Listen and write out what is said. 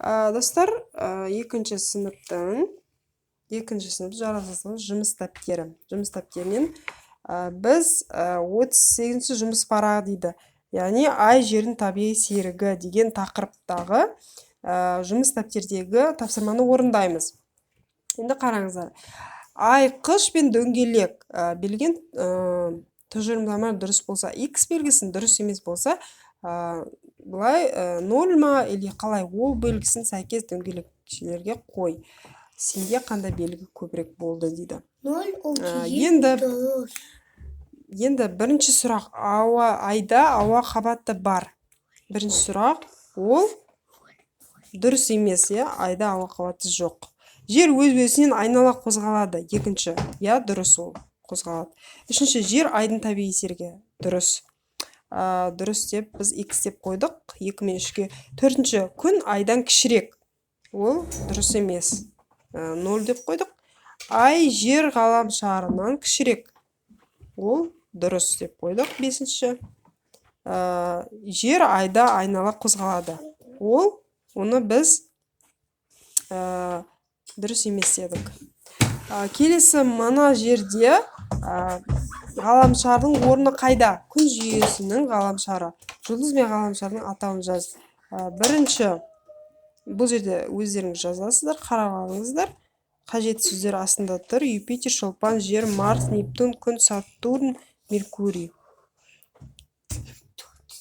Достар, екінші сыныптың жаратылыстану жұмыс дәптері. Жұмыс дәптерінен біз 38-ші жұмыс парағы дейді. Яғни ай жердің табиғи серігі деген тақырыптағы жұмыс дәптердегі тапсырманы орындаймыз. Енді қараңыздар. Ай, қыш пен дөңгелек берілген тұжырымдама дұрыс болса, X белгісін дұрыс емес болса, бұлай 0 ма или қалай ол белгісін сәйкес дөңгелекшелерге қой. Сенде қандай белгі көбірек болды дейді. 0 Енді бірінші сұрақ, айда ауа қабаты бар. Бірінші сұрақ, ол дұрыс емес, айда ауа қабаты жоқ. Жер өз-өзінен айнала қозғалады. Екінші, дұрыс ол қозғалады. Үшінші, жер айдың табиғи серігі. Дұрыс. Дұрыс деп біз X деп қойдық. 2 мен 3-ке. Төртінші, күн айдан кішірек. Ол дұрыс емес. 0 деп қойдық. Ай жер ғаламшарынан кішірек. Ол дұрыс деп қойдық. Бесінші, жер айда айнала қозғалады. Оны біз дұрыс емес дедік. Келесі мына жерде ғаламшардың орны қайда? Күн жүйесінің ғаламшары. Жұлдыз бен ғаламшардың атауын жаз. Бірінші, бұл жерде өздеріңіз жазасыздар, қарағаныңыздар. Қажетті сөздер астында тұр. Юпитер, шолпан, жер, Марс, Нептун, күн, Сатурн, Меркурий.